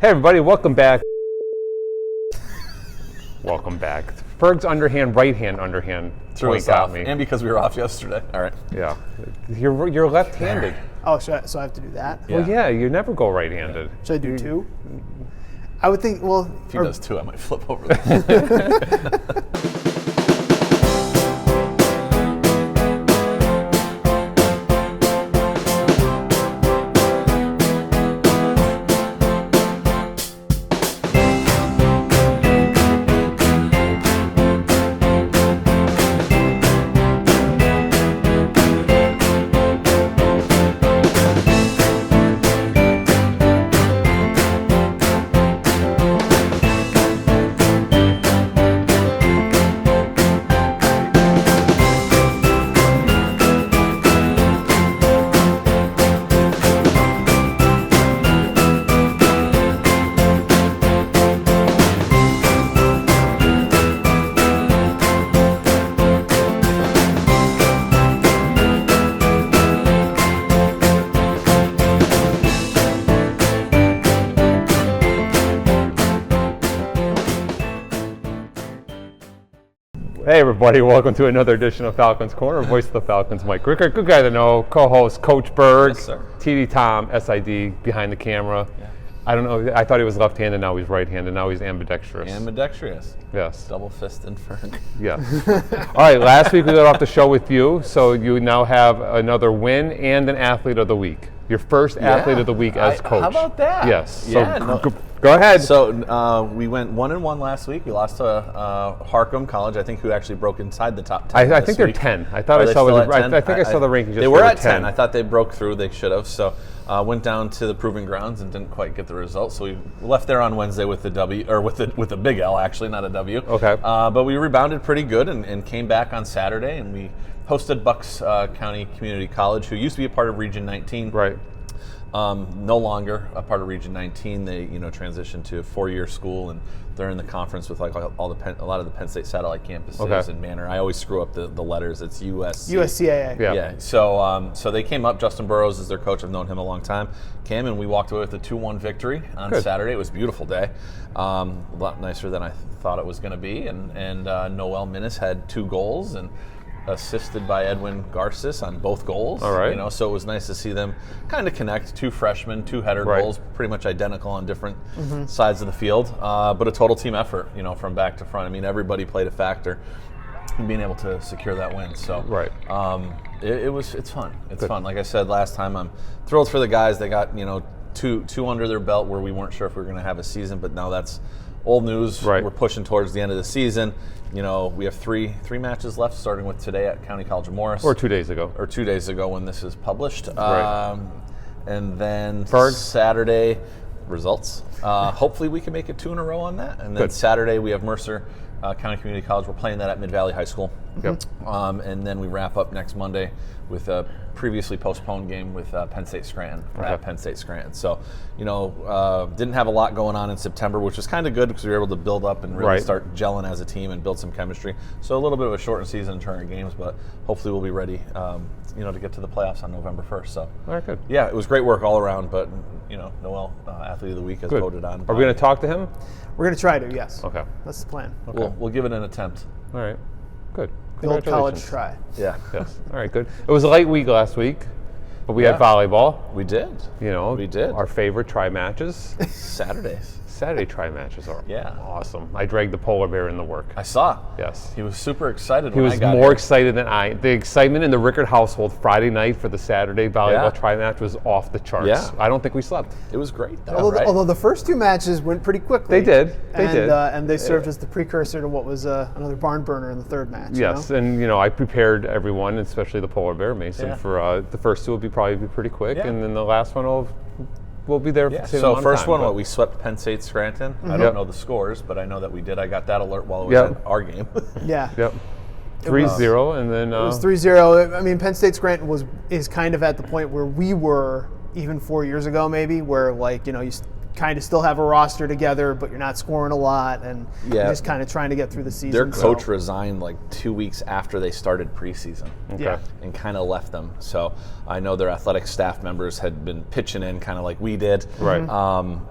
Hey everybody, welcome back. Welcome back. Ferg's underhand, right hand underhand. Threw us off, and because we were off yesterday. All right. Yeah. You're left-handed. Oh, so I have to do that? Yeah. Well, yeah, you never go right-handed. Should I do two? I would think, well... If he does two, I might flip over this. Hey everybody, welcome to another edition of Falcons Corner. Voice of the Falcons, Mike Rickert. Good guy to know. Co-host, Coach Berg. Yes, sir. TD Tom, SID, behind the camera. Yeah. I don't know, I thought he was left-handed, now he's right-handed, now he's ambidextrous. Ambidextrous. Yes. Double fist and Ferg. Yes. All right, last week we got off the show with you, so you now have another win and an Athlete of the Week. Your first Athlete of the Week as coach. How about that? Yes. Yeah, So go ahead. So we went 1-1 last week. We lost to Harcum College, I think, who actually broke inside the top 10. I think they're 10. I thought I saw the rankings. They were at 10. I thought they broke through. They should have. So went down to the Proving Grounds and didn't quite get the result. So we left there on Wednesday with the W, or with a big L, actually, not a W. Okay. But we rebounded pretty good and came back on Saturday, and we hosted Bucks County Community College, who used to be a part of Region 19. Right. No longer a part of Region 19. They, transitioned to a 4-year school, and they're in the conference with like a lot of the Penn State satellite campuses and Manor. I always screw up the letters. It's USCAA. Yeah. So they came up. Justin Burrows is their coach. I've known him a long time. Came and we walked away with a 2-1 victory on Saturday. It was a beautiful day. A lot nicer than I thought it was going to be. And Noel Minnis had 2 goals and assisted by Edwin Garces on both goals. All right. So it was nice to see them kind of connect. 2 freshmen, 2 header goals, pretty much identical on different sides of the field, but a total team effort, from back to front. I mean, everybody played a factor in being able to secure that win. So it's fun. It's fun. Like I said last time, I'm thrilled for the guys. They got, two under their belt where we weren't sure if we were going to have a season, but now that's old news. Right. We're pushing towards the end of the season. We have three matches left, starting with today at County College of Morris. Or 2 days ago. Or 2 days ago when this is published. Right. And then Ferg. Saturday, results. Hopefully we can make it 2 in a row on that. And then Saturday we have Mercer County Community College. We're playing that at Mid-Valley High School. Yep. And then we wrap up next Monday with a previously postponed game with Penn State Scranton, at Penn State Scranton. So, didn't have a lot going on in September, which was kind of good because we were able to build up and really start gelling as a team and build some chemistry. So a little bit of a shortened season in terms of games, but hopefully we'll be ready, to get to the playoffs on November 1st. So, all right, good. Yeah, it was great work all around, but, Noel, Athlete of the Week, has voted on. Are we going to talk to him? We're going to try to, yes. Okay. That's the plan. Okay. We'll give it an attempt. All right. Good. The old college try. Yeah. Yes. All right, good. It was a light week last week, but we had volleyball. We did. We did. Our favorite try matches. Saturdays. Saturday try matches are awesome. I dragged the polar bear in the work. I saw. Yes. He was super excited He when was I got more here. excited than I. The excitement in the Rickert household Friday night for the Saturday volleyball try match was off the charts. Yeah. I don't think we slept. It was great, though, Although the first 2 matches went pretty quickly. They did. And they served as the precursor to what was another barn burner in the 3rd match. Yes, and I prepared everyone, especially the polar bear Mason, for the first 2 will probably be pretty quick, and then the last one we'll be there for the same amount of time. So first one, we swept Penn State Scranton. I don't know the scores, but I know that we did. I got that alert while it was at our game. Yeah. Yep. 3-0, and then... It was 3-0. I mean, Penn State Scranton is kind of at the point where we were even 4 years ago, maybe, where, you kind of still have a roster together, but you're not scoring a lot, and you're just kind of trying to get through the season. Their coach resigned like 2 weeks after they started preseason, and kind of left them. So I know their athletic staff members had been pitching in, kind of like we did. Right.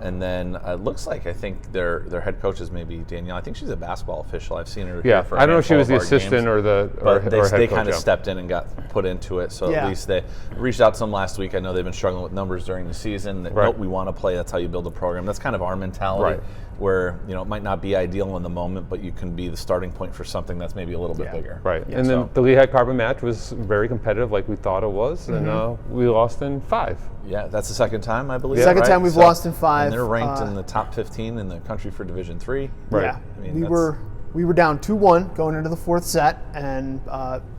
And then it looks like I think their head coach is maybe Danielle. I think she's a basketball official. I've seen her. Yeah, for I don't know if she was the handful of our assistant games, or the but they head coach, kind of stepped in and got put into it. So at least they reached out to them last week. I know they've been struggling with numbers during the season. That, nope, we want to play. That's how you build a program. That's kind of our mentality, where it might not be ideal in the moment, but you can be the starting point for something that's maybe a little bit bigger. Right. And then the Lehigh Carbon match was very competitive, like we thought it was, and we lost in 5. Yeah, that's the second time, I believe. Second time we've lost in 5. And they're ranked in the top 15 in the country for Division III. Right. Yeah, I mean, we were down 2-1 going into the 4th set, and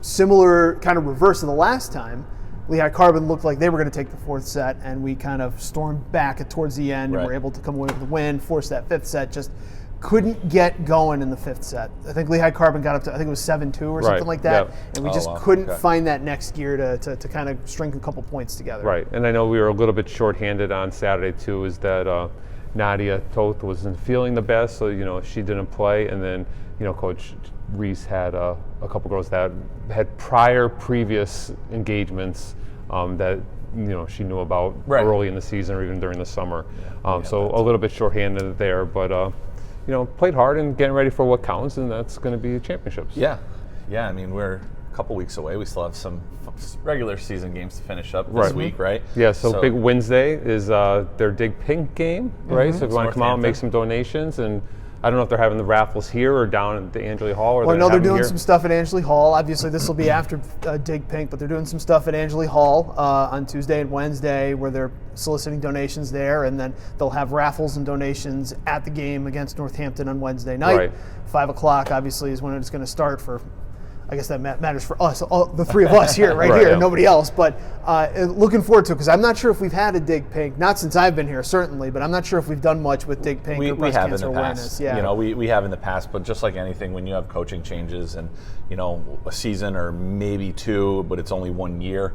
similar kind of reverse of the last time. Lehigh Carbon looked like they were going to take the 4th set, and we kind of stormed back towards the end and were able to come away with the win, force that 5th set. Just couldn't get going in the 5th set. I think Lehigh Carbon got up to, I think it was 7-2 or something like that, and we just couldn't find that next gear to kind of string a couple points together. Right, and I know we were a little bit shorthanded on Saturday too, is that Nadia Toth wasn't feeling the best, so she didn't play, and then Coach Reese had a couple girls that had previous engagements that she knew about early in the season or even during the summer. So a little bit shorthanded there, but played hard and getting ready for what counts, and that's going to be championships. Yeah. I mean, we're a couple weeks away. We still have some regular season games to finish up this week, right? Yeah. So big Wednesday is their Dig Pink game, right? So if you want to come out and make some donations, and I don't know if they're having the raffles here or down at the Angeli Hall. Or well, no, they're doing some stuff at Angeli Hall. Obviously, this will be after Dig Pink, but they're doing some stuff at Angeli Hall on Tuesday and Wednesday where they're soliciting donations there, and then they'll have raffles and donations at the game against Northampton on Wednesday night. Right. 5 o'clock, obviously, is when it's going to start for, I guess that matters for us, the 3 of us here, here, nobody else. But looking forward to it, because I'm not sure if we've had a Dig Pink, not since I've been here, certainly, but I'm not sure if we've done much with Dig Pink or breast cancer awareness. Yeah. We have in the past, but just like anything, when you have coaching changes and, a season or maybe 2, but it's only 1 year,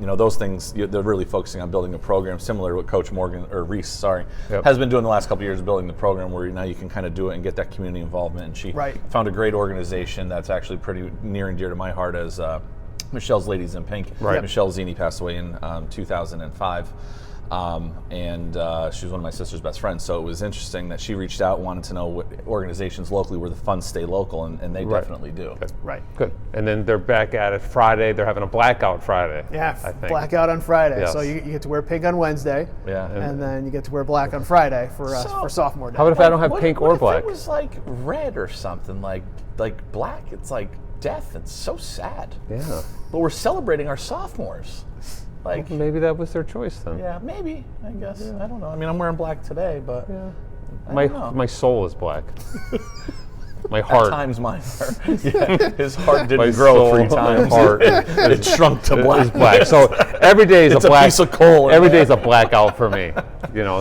those things, they're really focusing on building a program similar to what Coach Reese has been doing the last couple of years, building the program where now you can kind of do it and get that community involvement. And she found a great organization that's actually pretty near and dear to my heart as Michelle's Ladies in Pink. Michelle Zini passed away in 2005. And she was one of my sister's best friends, so it was interesting that she reached out and wanted to know what organizations locally where the funds stay local, and they definitely do. Good. Good. And then they're back at it Friday. They're having a blackout Friday. Yeah, I think. Blackout on Friday. Yes. So you get to wear pink on Wednesday, and then you get to wear black on Friday for sophomore day. How about if I don't have pink or black? It was like red or something, like black. It's like death. It's so sad. Yeah. But we're celebrating our sophomores. Like, well, maybe that was their choice then. Yeah, maybe. I guess. Yeah. I don't know. I mean, I'm wearing black today, but my soul is black. My heart. At times mine are. Yeah, his heart didn't grow 3 times. My heart it shrunk to black. Is black. So every day is it's a black piece of coal. Every day is a blackout for me.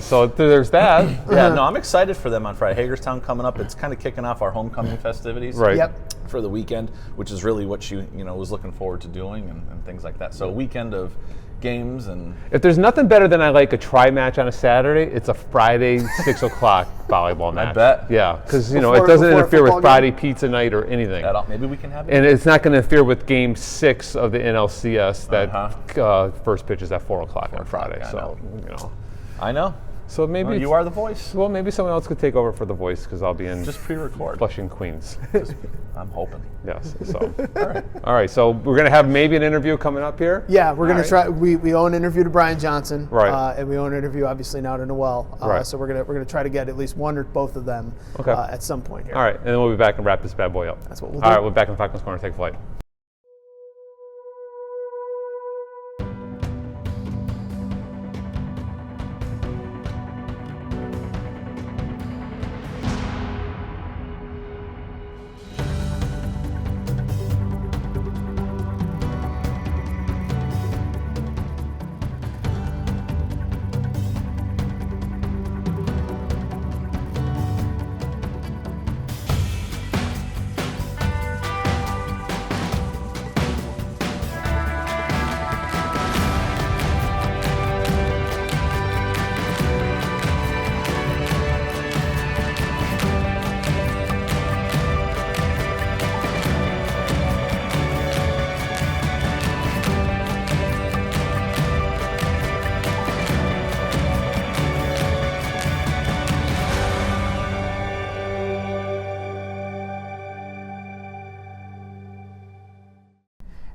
So there's that. Yeah, no, I'm excited for them on Friday. Hagerstown coming up. It's kind of kicking off our homecoming festivities. Right. For the weekend, which is really what she was looking forward to doing and things like that. So a weekend of games. And if there's nothing better than I like a tri match on a Saturday, it's a Friday 6 o'clock volleyball match. I bet. Yeah, because it doesn't interfere with Friday pizza night or anything. Maybe we can have it. And it's not going to interfere with Game 6 of the NLCS that first pitch is at 4 o'clock on Friday. I know. So maybe you are the voice. Well, maybe someone else could take over for the voice because I'll be in just pre-record Flushing, Queens. I'm hoping. Yes. So all right. So we're gonna have maybe an interview coming up here. Yeah, we're gonna try. We owe an interview to Bryan Johnson. Right. And we owe an interview obviously now to Noelle. Right. So we're gonna try to get at least one or both of them at some point here. All right, and then we'll be back and wrap this bad boy up. That's what we'll do. All right, we're back in the Falcons Corner. Take flight.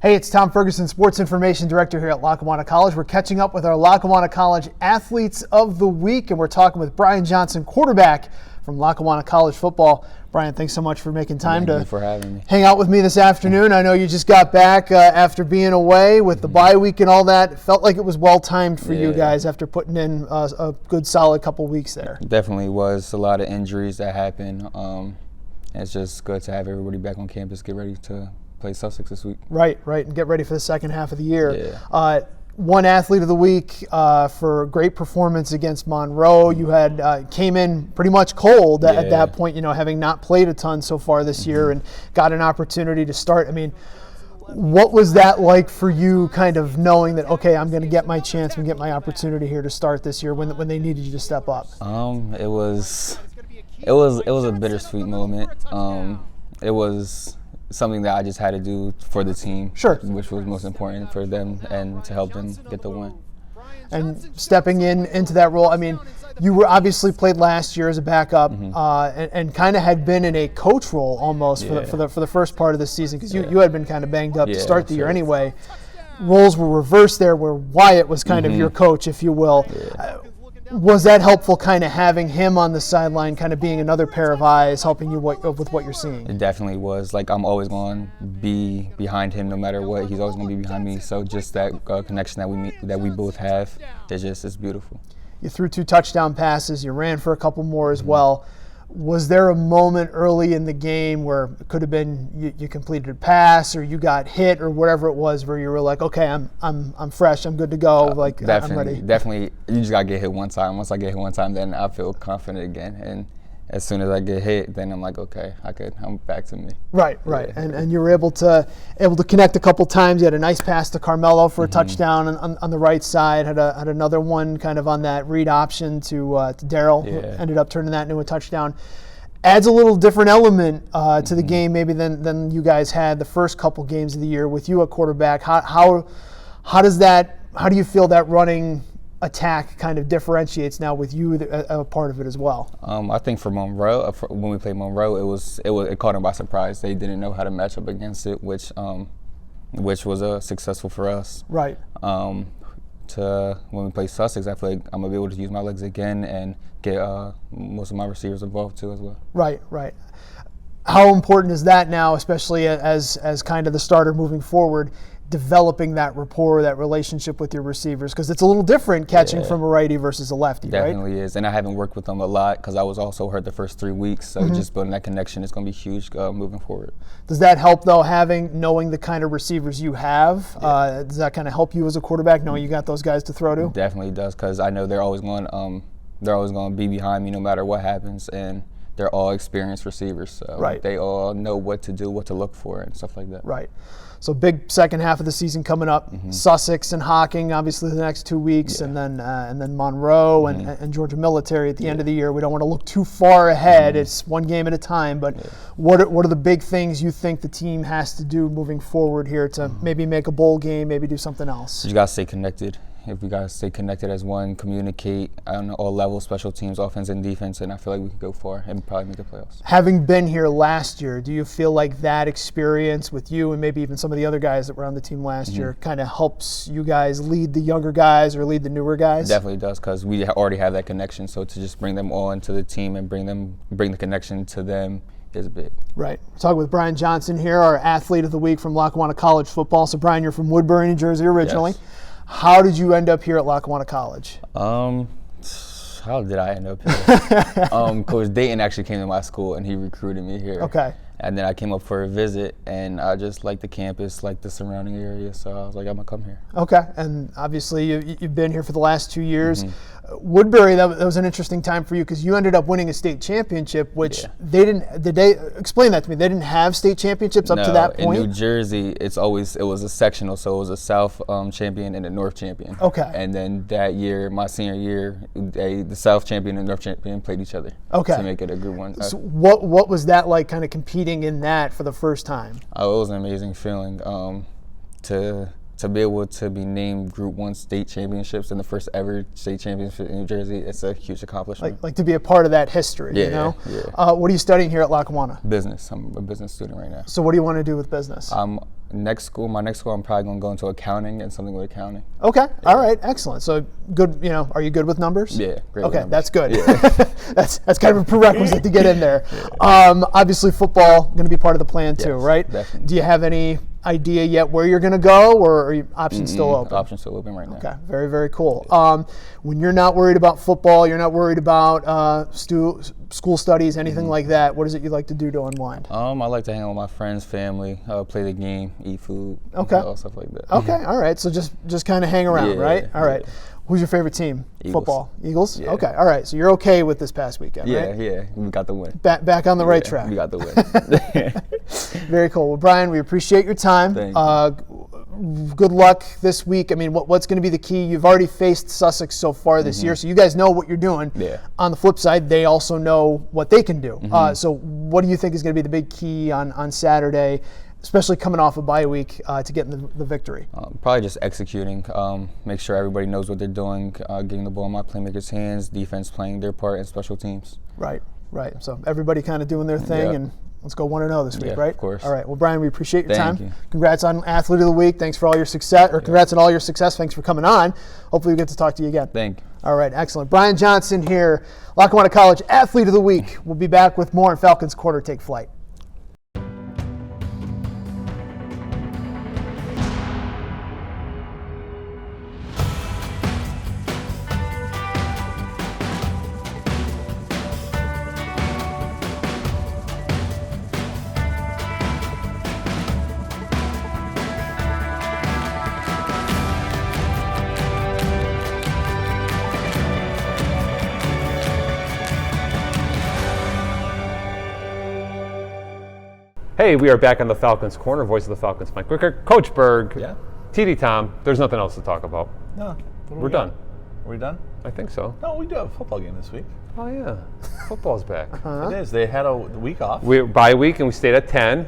Hey, it's Tom Ferguson, Sports Information Director here at Lackawanna College. We're catching up with our Lackawanna College Athletes of the Week, and we're talking with Bryan Johnson, quarterback from Lackawanna College football. Bryan, thanks so much for making time Thank you for having me. hang out with me this afternoon. I know you just got back after being away with the bye week and all that. It felt like it was well-timed for you guys after putting in a good, solid couple weeks there. Definitely was a lot of injuries that happened. It's just good to have everybody back on campus, get ready to play Sussex this week. Right, and get ready for the second half of the year. Yeah. One athlete of the week for a great performance against Monroe. You had came in pretty much cold at that point, having not played a ton so far this year and got an opportunity to start. I mean, what was that like for you, kind of knowing that, okay, I'm going to get my chance and get my opportunity here to start this year when they needed you to step up? It was a bittersweet moment. It was something that I just had to do for the team, which was most important for them and to help them get the win. And stepping into that role, I mean, you were obviously played last year as a backup and kind of had been in a coach role almost for the first part of the season because you had been kind of banged up to start the year anyway. Roles were reversed there where Wyatt was kind of your coach, if you will. Was that helpful, kind of having him on the sideline, kind of being another pair of eyes, helping you with what you're seeing? It definitely was. Like, I'm always going to be behind him no matter what. He's always going to be behind me. So just that connection that we both have, it's beautiful. You threw 2 touchdown passes. You ran for a couple more as well. Was there a moment early in the game where it could have been you completed a pass or you got hit or whatever it was where you were like, okay, I'm fresh, I'm good to go, I'm ready? Definitely. You just gotta get hit one time. Once I get hit one time, then I feel confident again. And as soon as I get hit, then I'm like, okay, I'm back to me. Right. Yeah. And you were able to connect a couple times. You had a nice pass to Carmelo for a touchdown on the right side. Had another one kind of on that read option to Daryl, who ended up turning that into a touchdown. Adds a little different element to the game maybe than you guys had the first couple games of the year with you at quarterback. How do you feel that running attack kind of differentiates now with you a part of it as well? I think for Monroe, when we played Monroe, it caught them by surprise. They didn't know how to match up against it, which was successful for us. Right. When we play Sussex, I feel like I'm gonna be able to use my legs again and get most of my receivers involved too as well. Right. How important is that now, especially as kind of the starter moving forward? Developing that rapport, that relationship with your receivers, because it's a little different catching from a righty versus a lefty, Definitely is, and I haven't worked with them a lot because I was also hurt the first 3 weeks, so just building that connection is going to be huge moving forward. Does that help, though, knowing the kind of receivers you have? Does that kind of help you as a quarterback, knowing you got those guys to throw to? Definitely does, because I know they're always going to be behind me no matter what happens, and they're all experienced receivers, so they all know what to do, what to look for, and stuff like that. Right. So big second half of the season coming up. Sussex and Hocking, obviously the next 2 weeks, and then Monroe and Georgia Military at the end of the year. We don't want to look too far ahead. It's one game at a time. But what are the big things you think the team has to do moving forward here to maybe make a bowl game, maybe do something else? You got to stay connected. If we got to stay connected as one, communicate on all levels, special teams, offense and defense, and I feel like we could go far and probably make the playoffs. Having been here last year, do you feel like that experience with you and maybe even some of the other guys that were on the team last year kind of helps you guys lead the younger guys or lead the newer guys? Definitely does, because we already have that connection, so to just bring them all into the team and bring the connection to them is big. Right. We're talking with Bryan Johnson here, our athlete of the week from Lackawanna College football. So, Bryan, you're from Woodbury, New Jersey originally. Yes. How did you end up here at Lackawanna College? How did I end up here? Coach Dayton actually came to my school and he recruited me here. Okay. And then I came up for a visit and I just liked the campus, liked the surrounding area, so I was like, I'm gonna come here. Okay. And obviously you've been here for the last 2 years. Woodbury, that was an interesting time for you because you ended up winning a state championship, which they didn't. Did they explain that to me? They didn't have state championships up to that point. In New Jersey, it was a sectional, so it was a South champion and a North champion. Okay. And then that year, my senior year, the South champion and North champion played each other. Okay. To make it a Group 1. So what was that like, kind of competing in that for the first time? Oh, it was an amazing feeling to be able to be named Group 1 state championships and the first ever state championship in New Jersey. It's a huge accomplishment. Like to be a part of that history, you know? Yeah. What are you studying here at Lackawanna? Business. I'm a business student right now. So what do you want to do with business? my next school, I'm probably going to go into accounting and something with accounting. Okay. All right. Excellent. So good. Are you good with numbers? Yeah. Great Okay. with numbers. That's good. Yeah. that's kind of a prerequisite to get in there. Obviously, football going to be part of the plan too, Yes, right? definitely. Do you have any idea yet where you're going to go, or are your options still open? Options still open right now. Okay, very, very cool. When you're not worried about football, you're not worried about school studies, anything like that, what is it you like to do to unwind? I like to hang out with my friends, family, play the game, eat food, Okay. Stuff like that. Okay, all right. So just kind of hang around, Yeah, right? All right. yeah. Who's your favorite team? Eagles. Football. Eagles? Yeah. Okay, all right. So you're okay with this past weekend, right? Yeah, we got the win. Back on the right Yeah, track. We got the win. Very cool. Well, Bryan, we appreciate your time. Thank Good luck this week. I mean, what's going to be the key? You've already faced Sussex so far this year, so you guys know what you're doing. Yeah. On the flip side, they also know what they can do. So what do you think is going to be the big key on Saturday, especially coming off a bye week, to getting the victory? Probably just executing. Make sure everybody knows what they're doing, getting the ball in my playmakers' hands, defense playing their part, and special teams. Right. So everybody kind of doing their thing, Yeah. and let's go 1-0 this week, Yeah, right? of course. All right. Well, Bryan, we appreciate your Thank time. you. Congrats on Athlete of the Week. Thanks for all your success, or congrats on all your success. Thanks for coming on. Hopefully we get to talk to you again. Thank you. All right, excellent. Bryan Johnson here, Lackawanna College Athlete of the Week. We'll be back with more on Falcons Quarter Take Flight. Hey, we are back on the Falcons Corner, voice of the Falcons, Mike Wicker, Coach Berg, Yeah. TD Tom. There's nothing else to talk about. No. We're done. Are we done? I think so. No, we do have a football game this week. Oh yeah, football's back. It is. They had a week off. We're bye week and we stayed at 10,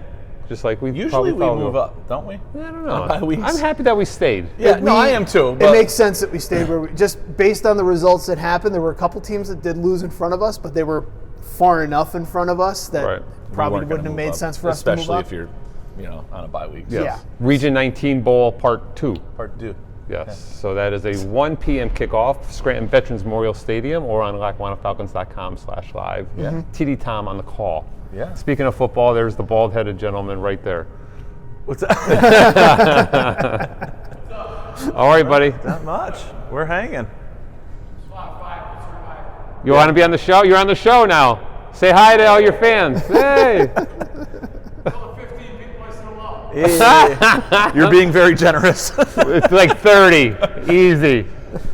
just like we Usually we thought move would. up, don't we? I don't On bye know. weeks. I'm happy that we stayed. Yeah, no, I am too. It But makes sense that we stayed where we just based on the results that happened. There were a couple teams that did lose in front of us, but they were far enough in front of us that Right. we probably weren't gonna wouldn't have move made up, sense for us to move especially up. if you're, on a bye week. Yes. Yeah. Region 19 Bowl Part 2. Part two. Yes. So that is a 1 p.m. kickoff, Scranton Veterans Memorial Stadium, or on LackawannaFalcons.com/live. Yeah. TD Tom on the call. Yeah. Speaking of football, there's the bald-headed gentleman right there. What's that? All right, buddy. Not much. We're hanging. You want to be on the show? You're on the show now. Say hi to all your fans. Hey. You're being very generous. It's like 30. Easy.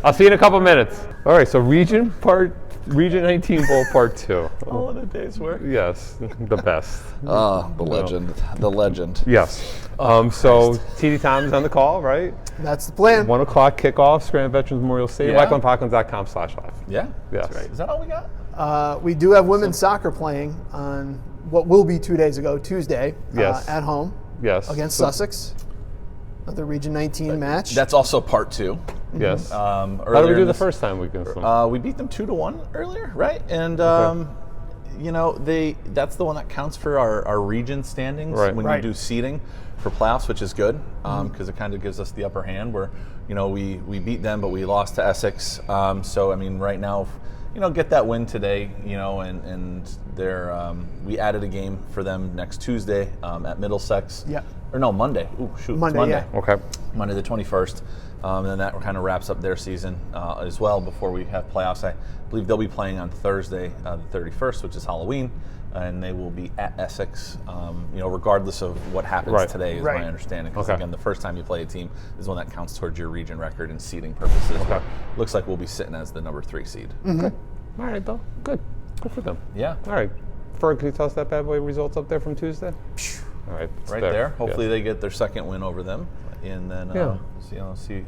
I'll see you in a couple minutes. All right, so Region 19 Bowl Part 2. All in a day's work. Yes, the best. Oh, the legend. The legend. Yes. So TD Tom's on the call, right? That's the plan. 1 o'clock kickoff, Scranton Veterans Memorial Stadium, Yeah. LackawannaFalcons.com/live. Yeah. Yes. Is that all we got? We do have women's soccer playing on what will be 2 days ago, Tuesday, Yes. at home Yes. against So- Sussex. Another Region 19 match. That's also part two. Yes. How did we Earlier do in the this- first time we against them? We beat them 2-1 earlier, right? And that's the one that counts for our region standings Right. when Right. you do seeding for playoffs, which is good because it kind of gives us the upper hand. Where we beat them, but we lost to Essex. So I mean, right now, get that win today. And they're we added a game for them next Tuesday at Middlesex. Yeah. Or no, Monday. Ooh, shoot, it's Monday, Monday. yeah. Okay. Monday the 21st. And then that kind of wraps up their season as well before we have playoffs. I believe they'll be playing on Thursday, the 31st, which is Halloween, and they will be at Essex, regardless of what happens Right. today is Right. my understanding. Because Okay. again, the first time you play a team is one that counts towards your region record and seeding purposes. Okay. Looks like we'll be sitting as the number 3 seed. All right, though. Good. Good for them. Yeah. All right. Ferg, can you tell us that bad boy results up there from Tuesday? All right. It's Right there. Hopefully Yes. they get their second win over them, and then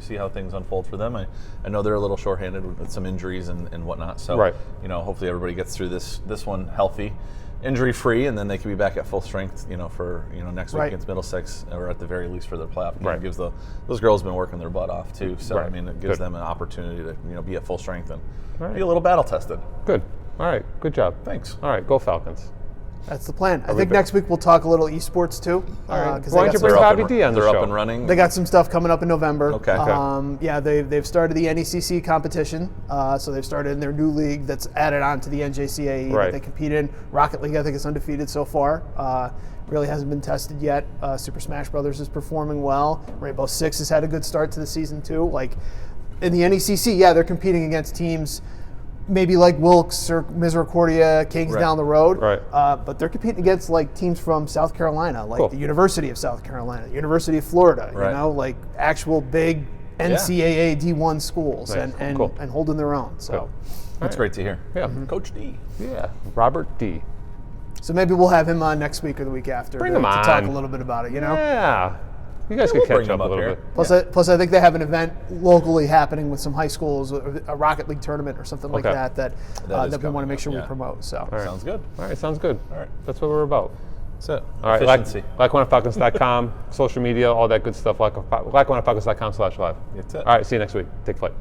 see how things unfold for them. I know they're a little shorthanded with some injuries and whatnot. So Right. hopefully everybody gets through this one healthy, injury free, and then they can be back at full strength. For next week Right. against Middlesex, or at the very least for their playoff game. Right. It gives those girls been working their butt off too. So Right. I mean, it gives Good. them an opportunity to be at full strength and Right. be a little battle tested. Good. All right. Good job. Thanks. All right. Go Falcons. That's the plan. I think next week we'll talk a little esports too. All right. 'cause Why don't you bring Bobby D on the They're show? up and running. They got some stuff coming up in November. Okay. Yeah, they've started the NECC competition. So they've started in their new league that's added on to the NJCAE that they compete in. Rocket League, I think, is undefeated so far. Really hasn't been tested yet. Super Smash Brothers is performing well. Rainbow Six has had a good start to the season too. Like in the NECC, yeah, they're competing against teams maybe like Wilkes or Misericordia, Kings down the road. Right. But they're competing against like teams from South Carolina, like the University of South Carolina, the University of Florida, you know, like actual big NCAA D1 schools and holding their own. So that's great to hear. Yeah. Coach D. Yeah. Robert D. So maybe we'll have him on next week or the week after to talk a little bit about it, you know? Yeah. You guys could catch up a little bit. Plus, I think they have an event locally happening with some high schools, a Rocket League tournament or something like that we want to make sure we promote. So Sounds good. All right, sounds good. All right. That's what we're about. That's it. All right, Efficiency. LackawannaFalcons.com, social media, all that good stuff, LackawannaFalcons.com/live. That's it. All right, see you next week. Take flight.